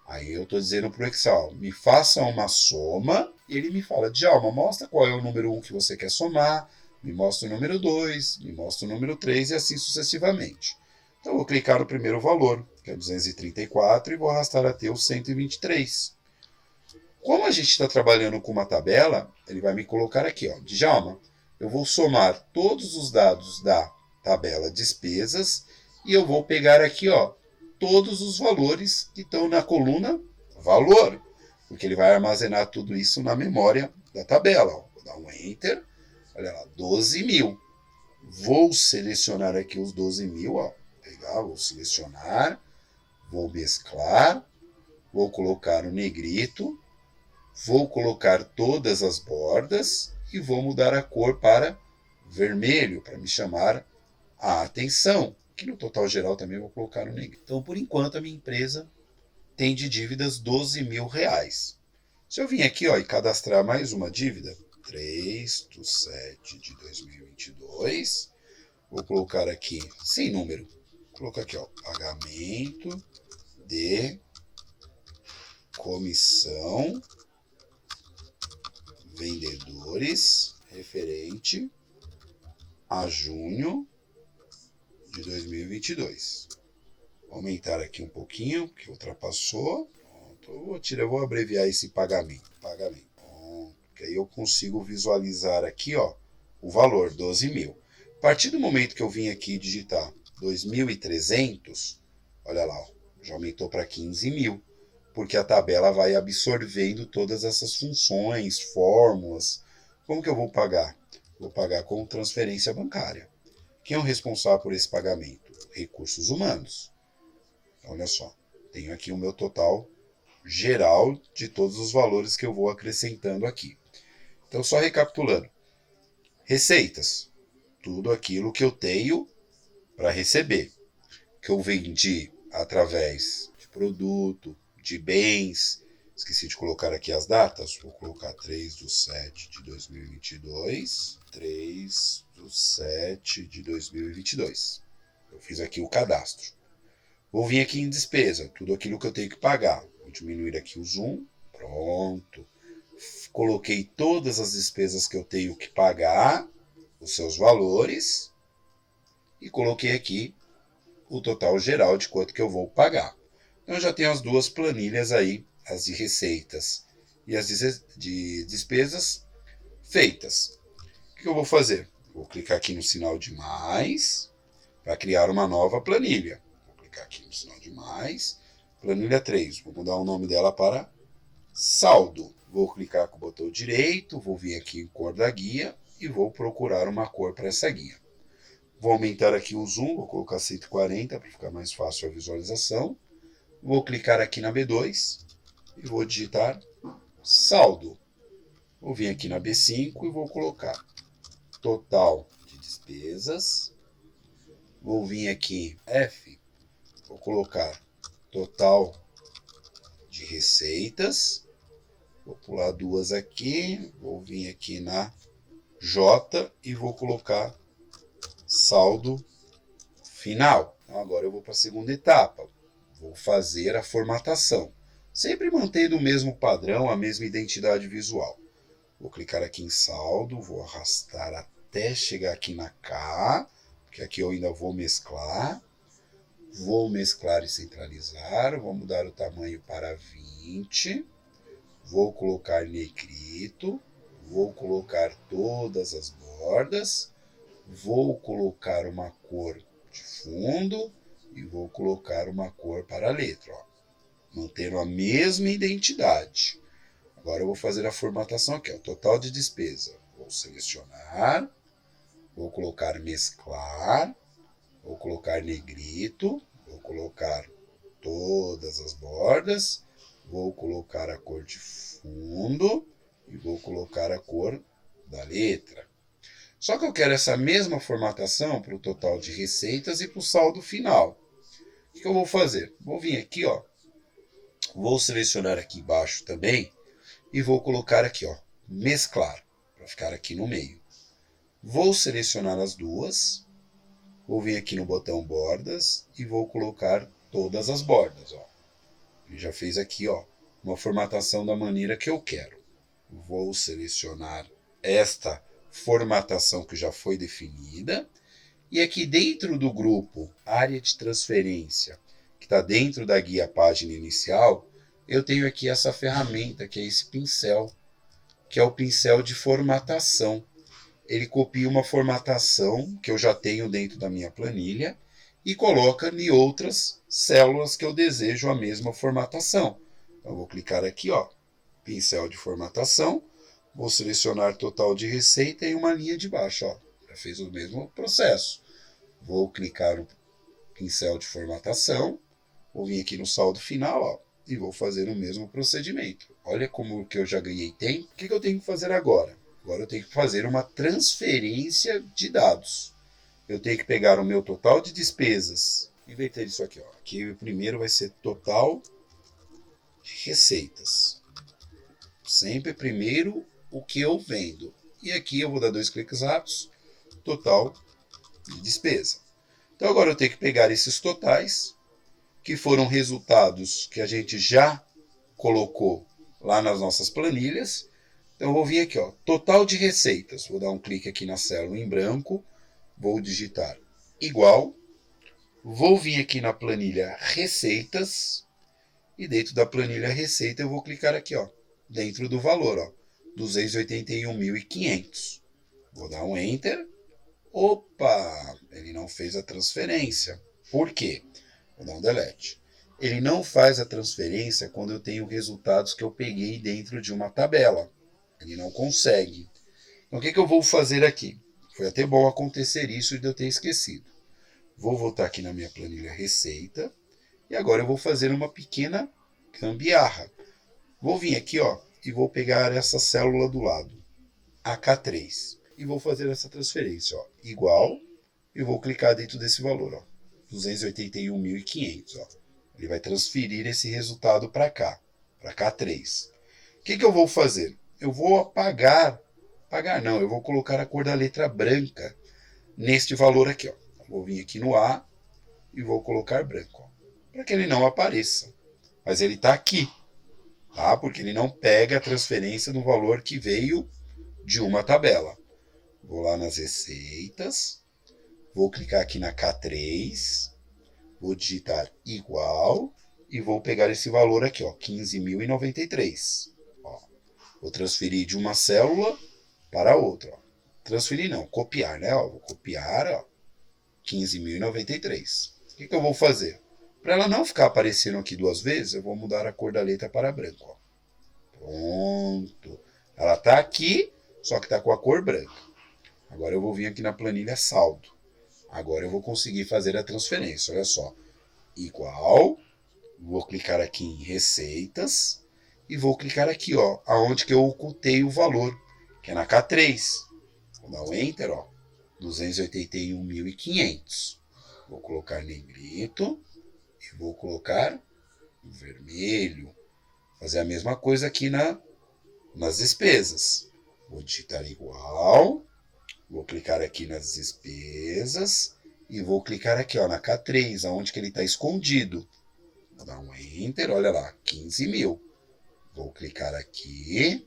Aí eu estou dizendo para o Excel, me faça uma soma, e ele me fala, Djalma, mostra qual é o número 1 que você quer somar, me mostra o número 2, me mostra o número 3 e assim sucessivamente. Então eu vou clicar no primeiro valor, que é 234, e vou arrastar até o 123. Como a gente está trabalhando com uma tabela, ele vai me colocar aqui, ó, Djalma, eu vou somar todos os dados da tabela despesas e eu vou pegar aqui, ó, todos os valores que estão na coluna valor, porque ele vai armazenar tudo isso na memória da tabela. Ó. Vou dar um Enter. Olha lá, 12.000. Vou selecionar aqui os 12.000, ó. Pegar, vou selecionar, vou mesclar, vou colocar o negrito, vou colocar todas as bordas e vou mudar a cor para vermelho, para me chamar a atenção. Aqui no total geral também vou colocar o negrito. Então, por enquanto, a minha empresa tem de dívidas R$ 12.000. Se eu vim aqui, ó, e cadastrar mais uma dívida, 3/7 de 2022. Vou colocar aqui, sem número, vou colocar aqui, ó, pagamento de comissão vendedores referente a junho de 2022. Vou aumentar aqui um pouquinho, que ultrapassou. Pronto, eu vou abreviar esse pagamento. Pronto, que aí eu consigo visualizar aqui, ó, o valor, 12 mil. A partir do momento que eu vim aqui digitar 2.300, olha lá, ó, já aumentou para 15 mil, porque a tabela vai absorvendo todas essas funções, fórmulas. Como que eu vou pagar? Vou pagar com transferência bancária. Quem é o responsável por esse pagamento? Recursos humanos. Olha só, tenho aqui o meu total geral de todos os valores que eu vou acrescentando aqui. Então, só recapitulando. Receitas, tudo aquilo que eu tenho para receber, que eu vendi através de produto, de bens. Esqueci de colocar aqui as datas, vou colocar 3/7 de 2022, 3/7 de 2022. Eu fiz aqui o cadastro. Vou vir aqui em despesa, tudo aquilo que eu tenho que pagar. Vou diminuir aqui o zoom, pronto. Coloquei todas as despesas que eu tenho que pagar, os seus valores, e coloquei aqui o total geral de quanto que eu vou pagar. Então eu já tenho as duas planilhas aí, as de receitas e as de despesas feitas. O que eu vou fazer? Vou clicar aqui no sinal de mais para criar uma nova planilha. Vou clicar aqui no sinal de mais, planilha 3. Vou mudar o nome dela para saldo. Vou clicar com o botão direito, vou vir aqui em cor da guia e vou procurar uma cor para essa guia. Vou aumentar aqui o zoom, vou colocar 140 para ficar mais fácil a visualização. Vou clicar aqui na B2 e vou digitar saldo. Vou vir aqui na B5 e vou colocar total de despesas. Vou vir aqui F, vou colocar total de receitas. Vou pular duas aqui, vou vir aqui na J e vou colocar saldo final. Então, agora eu vou para a segunda etapa. Vou fazer a formatação, sempre mantendo o mesmo padrão, a mesma identidade visual. Vou clicar aqui em saldo, vou arrastar até chegar aqui na K, porque aqui eu ainda vou mesclar. Vou mesclar e centralizar, vou mudar o tamanho para 20. Vou colocar negrito, vou colocar todas as bordas, vou colocar uma cor de fundo e vou colocar uma cor para a letra, ó, mantendo a mesma identidade. Agora eu vou fazer a formatação aqui, ó, total de despesa. Vou selecionar, vou colocar mesclar, vou colocar negrito, vou colocar todas as bordas, vou colocar a cor de fundo e vou colocar a cor da letra. Só que eu quero essa mesma formatação para o total de receitas e para o saldo final. O que eu vou fazer? Vou vir aqui, ó, vou selecionar aqui embaixo também e vou colocar aqui, ó, mesclar, para ficar aqui no meio. Vou selecionar as duas, vou vir aqui no botão bordas e vou colocar todas as bordas, ó. Ele já fez aqui, ó, uma formatação da maneira que eu quero. Vou selecionar esta formatação que já foi definida. E aqui dentro do grupo área de transferência, que está dentro da guia página inicial, eu tenho aqui essa ferramenta, que é esse pincel, que é o pincel de formatação. Ele copia uma formatação que eu já tenho dentro da minha planilha e coloca em outras células que eu desejo a mesma formatação. Então, eu vou clicar aqui, ó, pincel de formatação, vou selecionar total de receita e uma linha de baixo, ó, já fez o mesmo processo. Vou clicar no pincel de formatação, vou vir aqui no saldo final, ó, e vou fazer o mesmo procedimento. Olha como que eu já ganhei tempo. O que eu tenho que fazer agora? Agora eu tenho que fazer uma transferência de dados. Eu tenho que pegar o meu total de despesas, inverter isso aqui, ó. Aqui o primeiro vai ser total de receitas. Sempre primeiro o que eu vendo. E aqui eu vou dar 2 cliques rápidos, total de despesa. Então agora eu tenho que pegar esses totais, que foram resultados que a gente já colocou lá nas nossas planilhas, Então eu vou vir aqui, ó, total de receitas. Vou dar um clique aqui na célula em branco, vou digitar igual, vou vir aqui na planilha receitas e dentro da planilha receita eu vou clicar aqui, ó, dentro do valor, ó, 281.500. Vou dar um enter. Opa, ele não fez a transferência. Por quê? Vou dar um delete. Ele não faz a transferência quando eu tenho resultados que eu peguei dentro de uma tabela. Ele não consegue. Então, o que eu vou fazer aqui? Foi até bom acontecer isso de eu ter esquecido. Vou voltar aqui na minha planilha receita. E agora eu vou fazer uma pequena gambiarra. Vou vir aqui, ó, e vou pegar essa célula do lado, AK3. E vou fazer essa transferência, ó, igual, e vou clicar dentro desse valor, ó, 281.500, ó. Ele vai transferir esse resultado para cá, para K3. O que eu vou fazer? Eu vou apagar não, eu vou colocar a cor da letra branca neste valor aqui, ó. Vou vir aqui no A e vou colocar branco, ó, para que ele não apareça. Mas ele está aqui, tá? Porque ele não pega a transferência do valor que veio de uma tabela. Vou lá nas receitas, vou clicar aqui na K3, vou digitar igual e vou pegar esse valor aqui, ó, 15.093. Vou transferir de uma célula para outra. Ó. Transferir não, copiar, né? Ó, vou copiar, ó, 15.093. O que eu vou fazer? Para ela não ficar aparecendo aqui duas vezes, eu vou mudar a cor da letra para branco. Ó. Pronto. Ela está aqui, só que está com a cor branca. Agora eu vou vir aqui na planilha saldo. Agora eu vou conseguir fazer a transferência. Olha só. Igual. Vou clicar aqui em receitas. E vou clicar aqui, ó, aonde que eu ocultei o valor, que é na K3. Vou dar um enter, ó. 281.500. Vou colocar negrito. E vou colocar vermelho. Fazer a mesma coisa aqui nas despesas. Vou digitar igual. Vou clicar aqui nas despesas e vou clicar aqui, ó, na K3, aonde que ele está escondido. Vou dar um enter, olha lá, 15.000. Vou clicar aqui,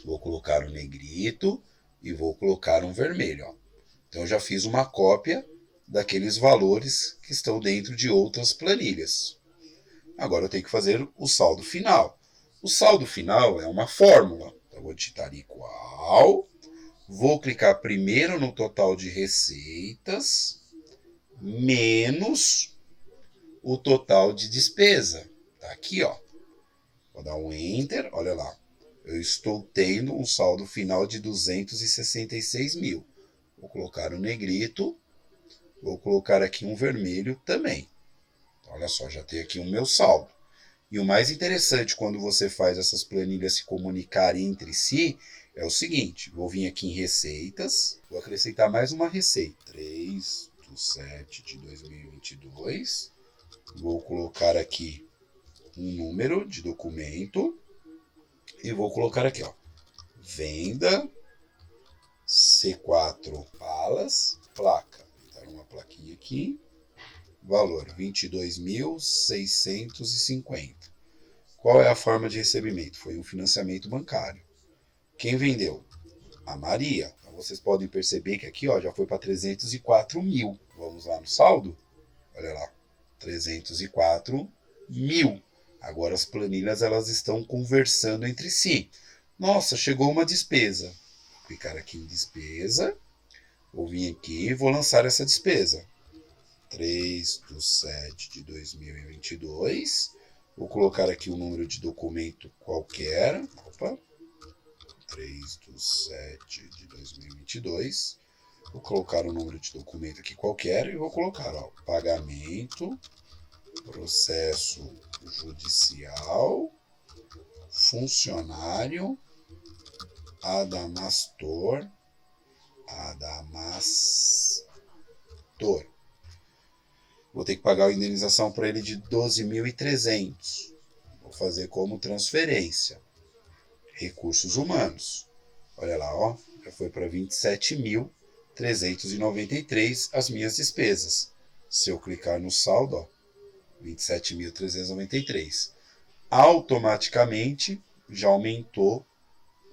vou colocar o negrito e vou colocar um vermelho. Ó. Então eu já fiz uma cópia daqueles valores que estão dentro de outras planilhas. Agora eu tenho que fazer o saldo final. O saldo final é uma fórmula. Então eu vou digitar igual. Vou clicar primeiro no total de receitas, menos o total de despesa. Tá aqui, ó. Vou dar um enter, olha lá. Eu estou tendo um saldo final de 266 mil. Vou colocar o negrito, vou colocar aqui um vermelho também. Olha só, já tem aqui o meu saldo. E o mais interessante quando você faz essas planilhas se comunicarem entre si é o seguinte, vou vir aqui em receitas, vou acrescentar mais uma receita, 3/7 de 2022, vou colocar aqui um número de documento e vou colocar aqui, ó, venda C4 balas, placa, vou dar uma plaquinha aqui, valor 22.650. Qual é a forma de recebimento? Foi um financiamento bancário. Quem vendeu? A Maria. Então vocês podem perceber que aqui, ó, já foi para 304 mil. Vamos lá no saldo? Olha lá, 304 mil. Agora as planilhas elas estão conversando entre si. Nossa, chegou uma despesa. Vou clicar aqui em despesa. Vou vir aqui e vou lançar essa despesa. 3/7 de 2022. Vou colocar aqui um número de documento qualquer. Opa. 3/7 de 2022. Vou colocar o número de documento aqui qualquer e vou colocar, ó, pagamento, processo judicial, funcionário, Adamastor. Vou ter que pagar a indenização para ele de 12.300. Vou fazer como transferência. Recursos humanos. Olha lá, ó, já foi para 27.393 as minhas despesas. Se eu clicar no saldo, ó, 27.393. Automaticamente já aumentou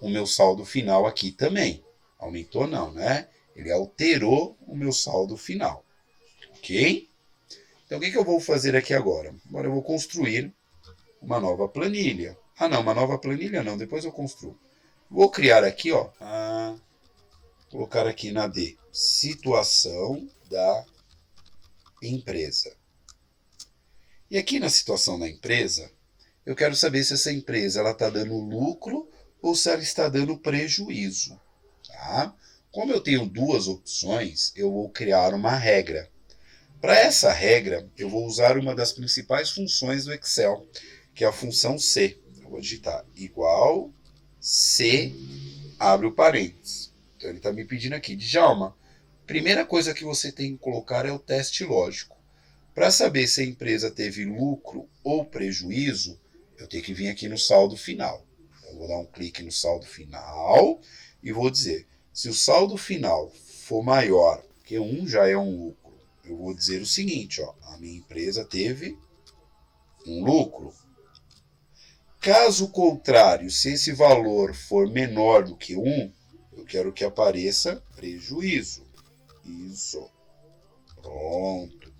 o meu saldo final aqui também. Aumentou não, né? Ele alterou o meu saldo final. Ok? Então, o que eu vou fazer aqui agora? Agora eu vou construir uma nova planilha. Ah, não, uma nova planilha não, depois eu construo. Vou criar aqui, ó, colocar aqui na D, situação da empresa. E aqui na situação da empresa, eu quero saber se essa empresa está dando lucro ou se ela está dando prejuízo. Tá? Como eu tenho duas opções, eu vou criar uma regra. Para essa regra, eu vou usar uma das principais funções do Excel, que é a função C. Eu vou digitar igual C, abre o parênteses. Então ele está me pedindo aqui, Djalma, primeira coisa que você tem que colocar é o teste lógico. Para saber se a empresa teve lucro ou prejuízo, eu tenho que vir aqui no saldo final. Eu vou dar um clique no saldo final e vou dizer, se o saldo final for maior, que 1 já é um lucro, eu vou dizer o seguinte, ó, a minha empresa teve um lucro. Caso contrário, se esse valor for menor do que 1, eu quero que apareça prejuízo. Isso. Pronto.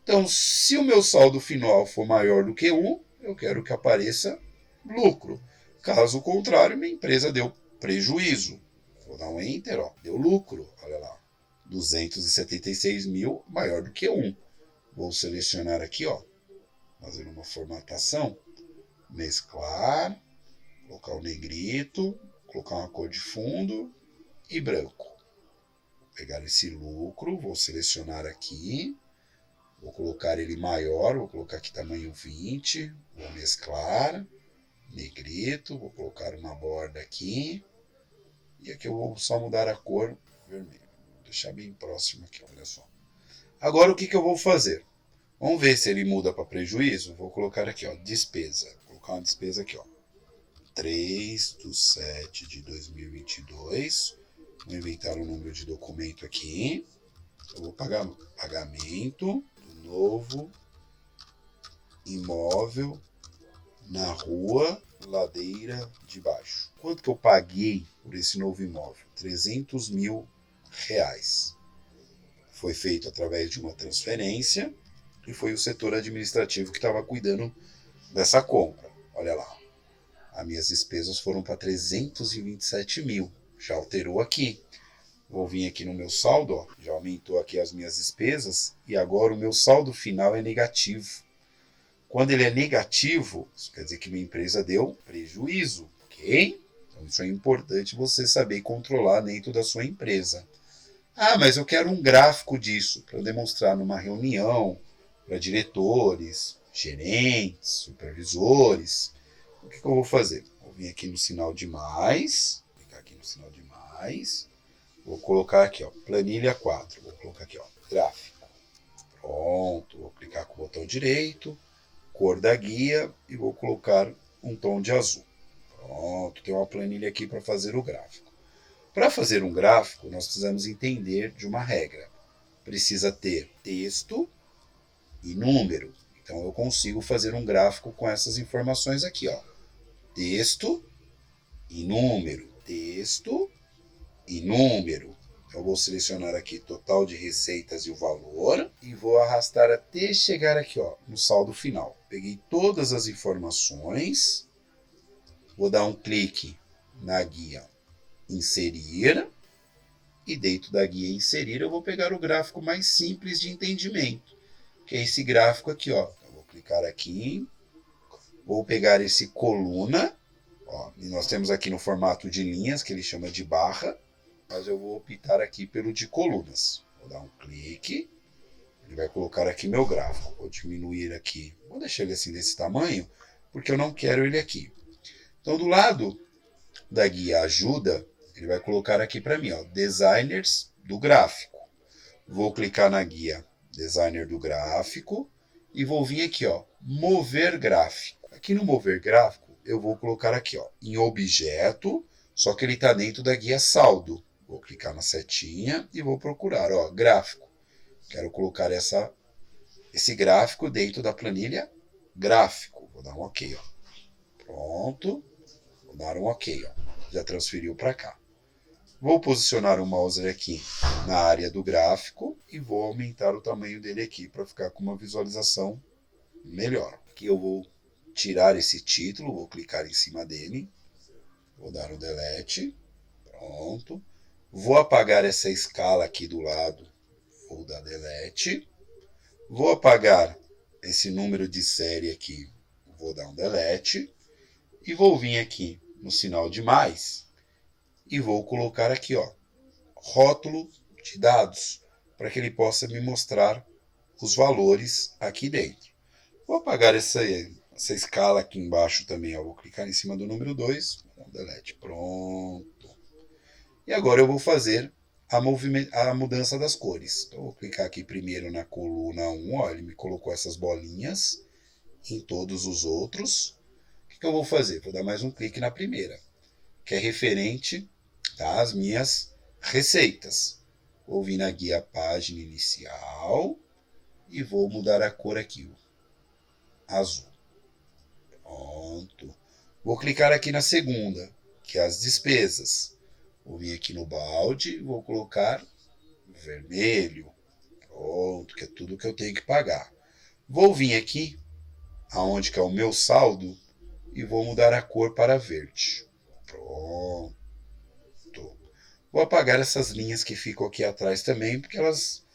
Então, se o meu saldo final for maior do que 1, eu quero que apareça lucro. Caso contrário, minha empresa deu prejuízo. Vou dar um Enter, ó, deu lucro. Olha lá. 276 mil maior do que 1. Vou selecionar aqui, ó, fazendo uma formatação. Mesclar, colocar o negrito, colocar uma cor de fundo e branco. Vou pegar esse lucro, vou selecionar aqui, vou colocar ele maior, vou colocar aqui tamanho 20, vou mesclar, negrito, vou colocar uma borda aqui, e aqui eu vou só mudar a cor vermelho. Vou deixar bem próximo aqui, olha só. Agora o que eu vou fazer? Vamos ver se ele muda para prejuízo. Vou colocar aqui, ó, despesa. Vou colocar uma despesa aqui, ó. 3/7/2022. Vou inventar o número de documento aqui. Eu vou pagar pagamento do novo imóvel na rua Ladeira de Baixo. Quanto que eu paguei por esse novo imóvel? 300 mil reais. Foi feito através de uma transferência e foi o setor administrativo que estava cuidando dessa compra. Olha lá. As minhas despesas foram para 327 mil. Já alterou aqui. Vou vir aqui no meu saldo, ó, já aumentou aqui as minhas despesas e agora o meu saldo final é negativo. Quando ele é negativo, isso quer dizer que minha empresa deu prejuízo, ok? Então isso é importante você saber controlar dentro da sua empresa. Ah, mas eu quero um gráfico disso para demonstrar numa reunião para diretores, gerentes, supervisores. O que eu vou fazer? Vou vir aqui no sinal de mais, clicar aqui no sinal de mais, vou colocar aqui, ó, planilha 4, vou colocar aqui, ó, gráfico. Pronto, vou clicar com o botão direito, cor da guia e vou colocar um tom de azul. Pronto, tem uma planilha aqui para fazer o gráfico. Para fazer um gráfico, nós precisamos entender de uma regra. Precisa ter texto e número. Então eu consigo fazer um gráfico com essas informações aqui, ó. Texto e número. Texto e número. Então eu vou selecionar aqui total de receitas e o valor e vou arrastar até chegar aqui, ó, no saldo final. Peguei todas as informações, vou dar um clique na guia inserir e dentro da guia inserir eu vou pegar o gráfico mais simples de entendimento, que é esse gráfico aqui, ó. Eu vou clicar aqui, vou pegar esse coluna, ó, e nós temos aqui no formato de linhas, que ele chama de barra, mas eu vou optar aqui pelo de colunas. Vou dar um clique, ele vai colocar aqui meu gráfico. Vou diminuir aqui, vou deixar ele assim desse tamanho, porque eu não quero ele aqui. Então do lado da guia ajuda, ele vai colocar aqui para mim, ó, designers do gráfico. Vou clicar na guia designer do gráfico e vou vir aqui, ó, mover gráfico. Aqui no mover gráfico, eu vou colocar aqui, ó, em objeto, só que ele está dentro da guia saldo. Vou clicar na setinha e vou procurar, ó, gráfico. Quero colocar esse gráfico dentro da planilha gráfico. Vou dar um OK, ó. Pronto. Vou dar um OK, ó. já transferiu para cá. Vou posicionar o mouse aqui na área do gráfico e vou aumentar o tamanho dele aqui para ficar com uma visualização melhor. Aqui eu vou tirar esse título, vou clicar em cima dele, vou dar o delete, pronto. Vou apagar essa escala aqui do lado, vou dar delete. Vou apagar esse número de série aqui, vou dar um delete. E vou vir aqui no sinal de mais e vou colocar aqui, ó, rótulo de dados, para que ele possa me mostrar os valores aqui dentro. Vou apagar essa escala aqui embaixo também, ó. Vou clicar em cima do número 2, vou dar um delete, pronto. E agora eu vou fazer a mudança das cores. Então, eu vou clicar aqui primeiro na coluna 1, ó, ele me colocou essas bolinhas em todos os outros. O que eu vou fazer? Vou dar mais um clique na primeira, que é referente às minhas receitas. Vou vir na guia página inicial e vou mudar a cor aqui, azul. Pronto. Vou clicar aqui na segunda, que é as despesas. Vou vir aqui no balde e vou colocar vermelho. Pronto, que é tudo que eu tenho que pagar. Vou vir aqui, aonde que é o meu saldo, e vou mudar a cor para verde. Pronto. Vou apagar essas linhas que ficam aqui atrás também, porque elas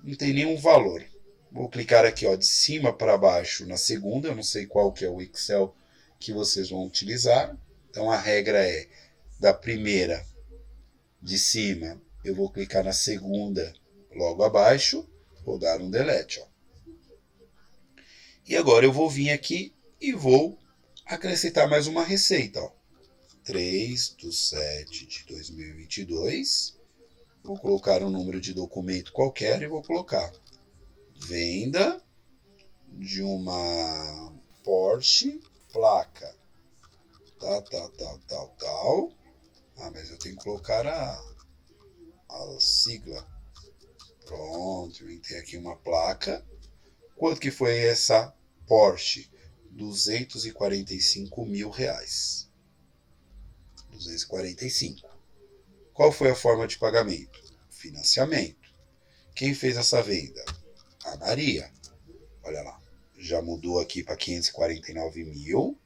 não têm nenhum valor. Vou clicar aqui, ó, de cima para baixo na segunda. Eu não sei qual que é o Excel que vocês vão utilizar. Então a regra é da primeira de cima, eu vou clicar na segunda logo abaixo, vou dar um delete, ó. E agora eu vou vir aqui e vou acrescentar mais uma receita, ó. 3/7 de 2022. Vou colocar um número de documento qualquer e vou colocar venda de uma Porsche placa tal. Ah, mas eu tenho que colocar a sigla. Pronto, eu entrei aqui uma placa. Quanto que foi essa Porsche? R$245 mil. 245. Qual foi a forma de pagamento? Financiamento. Quem fez essa venda? A Maria. Olha lá, já mudou aqui para 549 mil.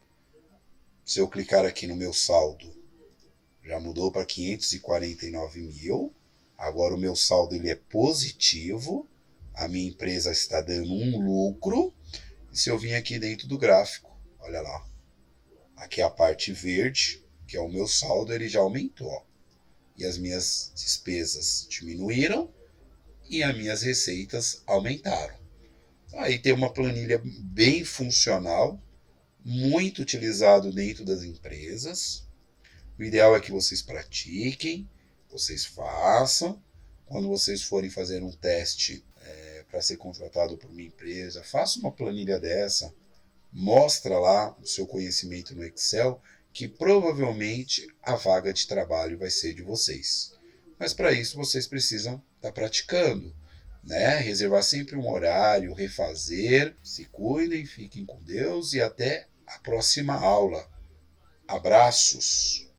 Se eu clicar aqui no meu saldo, já mudou para 549 mil. Agora o meu saldo ele é positivo. A minha empresa está dando um lucro. E se eu vir aqui dentro do gráfico, olha lá. Aqui é a parte verde, que é o meu saldo, ele já aumentou. Ó. E as minhas despesas diminuíram e as minhas receitas aumentaram. Aí tem uma planilha bem funcional, muito utilizado dentro das empresas. O ideal é que vocês pratiquem, vocês façam. Quando vocês forem fazer um teste para ser contratado por uma empresa, faça uma planilha dessa, mostra lá o seu conhecimento no Excel, que provavelmente a vaga de trabalho vai ser de vocês. Mas para isso vocês precisam estar praticando, né? Reservar sempre um horário, refazer. Se cuidem, fiquem com Deus e até a próxima aula. Abraços!